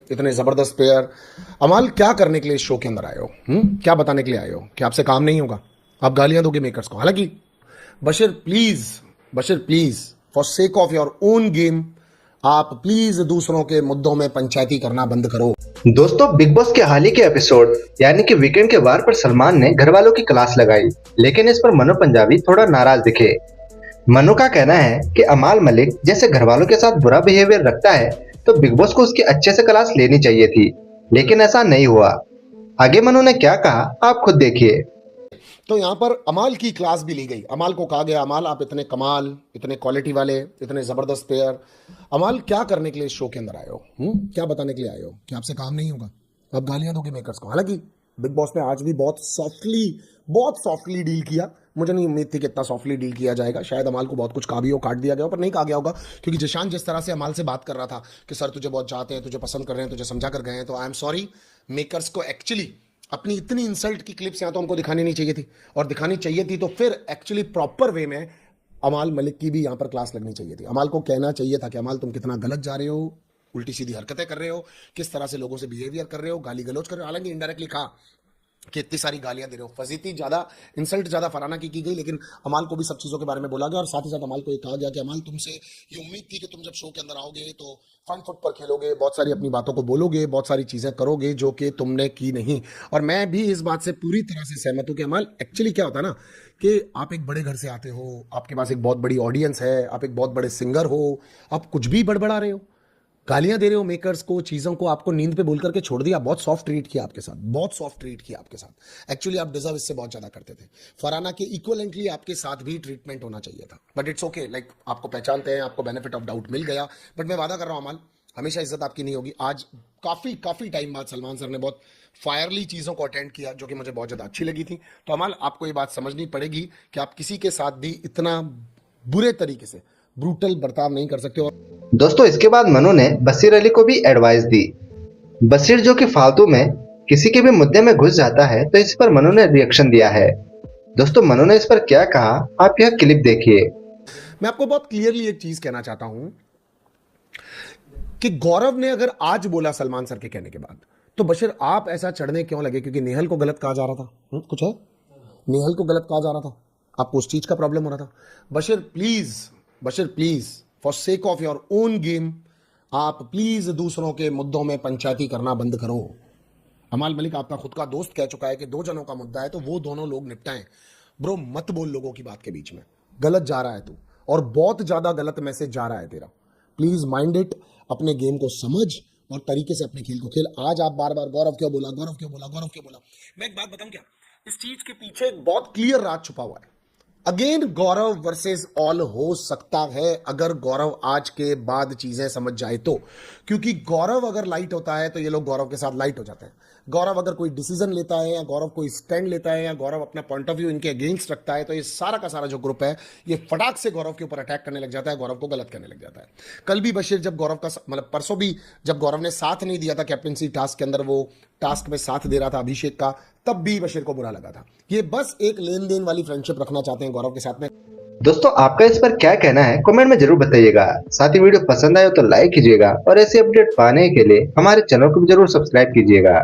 इतने जबरदस्त प्लेयर। अमाल क्या करने के लिए इस शो के अंदर आए हो? क्या बताने के लिए आए हो कि आपसे काम नहीं होगा? आप गालियां दोगे मेकर्स को? हालांकि Bashir please, Bashir please, for sake of your own game, आप प्लीज दूसरों के मुद्दों में पंचायती करना बंद करो। दोस्तों, बिग बॉस के हाल ही के एपिसोड यानी कि वीकेंड के वार पर सलमान ने घर वालों की क्लास लगाई, लेकिन इस पर मनु पंजाबी थोड़ा नाराज दिखे। मनु का कहना है कि अमाल मलिक जैसे घर वालों के साथ बुरा बिहेवियर रखता है तो बिग बॉस को उसकी अच्छे से क्लास लेनी चाहिए थी, लेकिन ऐसा नहीं हुआ। आगे मनु ने क्या कहा आप खुद देखिए। तो यहां पर अमाल की क्लास भी ली गई। अमाल को कहा गया, अमाल आप इतने कमाल, इतने क्वालिटी वाले, इतने जबरदस्त प्लेयर, अमाल क्या करने के लिए इस शो के अंदर आए हो? क्या बताने के लिए आए हो कि आपसे काम नहीं होगा? आप गालियां दोगे मेकर्स को? हालांकि बिग बॉस ने आज भी बहुत सॉफ्टली डील किया। मुझे नहीं उम्मीद थी कि इतना सॉफ्टली डील किया जाएगा। शायद अमाल को बहुत कुछ कहा भी हो, काट दिया गया हो, पर नहीं कहा गया होगा, क्योंकि जिशान जिस तरह से अमाल से बात कर रहा था कि सर तुझे बहुत चाहते हैं, तुझे पसंद कर रहे हैं, तुझे समझा कर गए हैं, तो आई एम सॉरी, मेकर्स को एक्चुअली अपनी इतनी इंसल्ट की क्लिप्स या तो हमको दिखानी नहीं चाहिए थी, और दिखानी चाहिए थी तो फिर एक्चुअली प्रॉपर वे में अमाल मलिक की भी यहां पर क्लास लगनी चाहिए थी। अमाल को कहना चाहिए था कि अमाल तुम कितना गलत जा रहे हो, उल्टी सीधी हरकतें कर रहे हो, किस तरह से लोगों से बिहेवियर कर रहे हो, गाली गलौज कर रहे हो। हालांकि इनडायरेक्टली कहा कि इतनी सारी गालियां दे रहे हो, फजीती ज्यादा, इंसल्ट ज्यादा फराना की गई, लेकिन अमाल को भी सब चीजों के बारे में बोला गया। और साथ ही साथ अमाल को ये कहा गया कि अमाल तुमसे ये उम्मीद थी कि तुम जब शो के अंदर आओगे तो फ्रंट फुट पर खेलोगे, बहुत सारी अपनी बातों को बोलोगे, बहुत सारी चीजें करोगे जो कि तुमने की नहीं। और मैं भी इस बात से पूरी तरह से सहमत हूं कि अमाल एक्चुअली क्या होता है ना, कि आप एक बड़े घर से आते हो, आपके पास एक बहुत बड़ी ऑडियंस है, आप एक बहुत बड़े सिंगर हो, आप कुछ भी बड़बड़ा रहे हो, गालियां दे रहे हो मेकर्स को, चीजों को आपको नींद पे बोल करके छोड़ दिया। बहुत सॉफ्ट ट्रीट किया आपके साथ, बहुत सॉफ्ट ट्रीट किया आपके साथ। एक्चुअली आप डिजर्व इससे बहुत ज्यादा करते थे। फराना के इक्वलेंटली आपके साथ भी ट्रीटमेंट होना चाहिए था, बट इट्स ओके, लाइक आपको पहचानते हैं, आपको बेनिफिट ऑफ डाउट मिल गया। बट मैं वादा कर रहा हूं अमाल, हमेशा इज्जत आपकी नहीं होगी। आज काफी काफी टाइम बाद सलमान सर ने बहुत फायरली चीजों को अटेंड किया, जो कि मुझे बहुत ज्यादा अच्छी लगी थी। तो अमाल आपको ये बात समझनी पड़ेगी कि आप किसी के साथ भी इतना बुरे तरीके से ब्रूटल बर्ताव नहीं कर सकते। और दोस्तों, इसके बाद मनु ने बशीर अली को भी एडवाइस दी। बशीर जो कि फालतू में किसी के भी मुद्दे में घुस जाता है, तो इस पर मनु ने रिएक्शन दिया है। दोस्तों, मनु ने इस पर क्या कहा आप यह क्लिप देखिए। मैं आपको बहुत क्लियरली एक चीज कहना चाहता हूं कि गौरव ने अगर आज बोला सलमान सर के कहने के बाद, तो बशीर आप ऐसा चढ़ने क्यों लगे? क्योंकि नेहल को गलत कहा जा रहा था। कुछ है, नेहल को गलत कहा जा रहा था, आपको उस चीज का प्रॉब्लम हो रहा था। Bashir please, Bashir please, for sake of your own game, आप प्लीज दूसरों के मुद्दों में पंचायती करना बंद करो। अमाल मलिक आपका खुद का दोस्त कह चुका है कि दो जनों का मुद्दा है तो वो दोनों लोग निपटाएं। ब्रो मत बोल लोगों की बात के बीच में, गलत जा रहा है तू, और बहुत ज्यादा गलत मैसेज जा रहा है तेरा। प्लीज माइंड इट, अपने गेम को समझ और तरीके से अपने खेल को खेल। आज आप बार बार गौरव क्यों बोला, गौरव क्यों बोला, गौरव क्यों बोला, मैं एक बात बताऊं क्या, इस चीज के पीछे एक बहुत क्लियर राज छुपा हुआ है। अगेन गौरव वर्सेस ऑल हो सकता है, अगर गौरव आज के बाद चीजें समझ जाए तो। क्योंकि गौरव अगर लाइट होता है तो ये लोग गौरव के साथ लाइट हो जाते हैं। गौरव अगर कोई डिसीजन लेता है, या गौरव कोई स्टैंड लेता है, या गौरव अपना पॉइंट ऑफ व्यू इनके अगेंस्ट रखता है, तो ये सारा का सारा जो ग्रुप है ये फटाक से गौरव के ऊपर अटैक करने लग जाता है, गौरव को गलत करने लग जाता है। कल भी बशीर जब गौरव का मतलब परसों भी जब गौरव ने साथ नहीं दिया था कैप्टनसी टास्क के अंदर, वो टास्क में साथ दे रहा था अभिषेक का, तब भी बशीर को बुरा लगा था। ये बस एक लेन देन वाली फ्रेंडशिप रखना चाहते हैं गौरव के साथ में। दोस्तों, आपका इस पर क्या कहना है कमेंट में जरूर बताइएगा। साथ ही वीडियो पसंद आए तो लाइक कीजिएगा, और ऐसे अपडेट पाने के लिए हमारे चैनल को भी जरूर सब्सक्राइब कीजिएगा।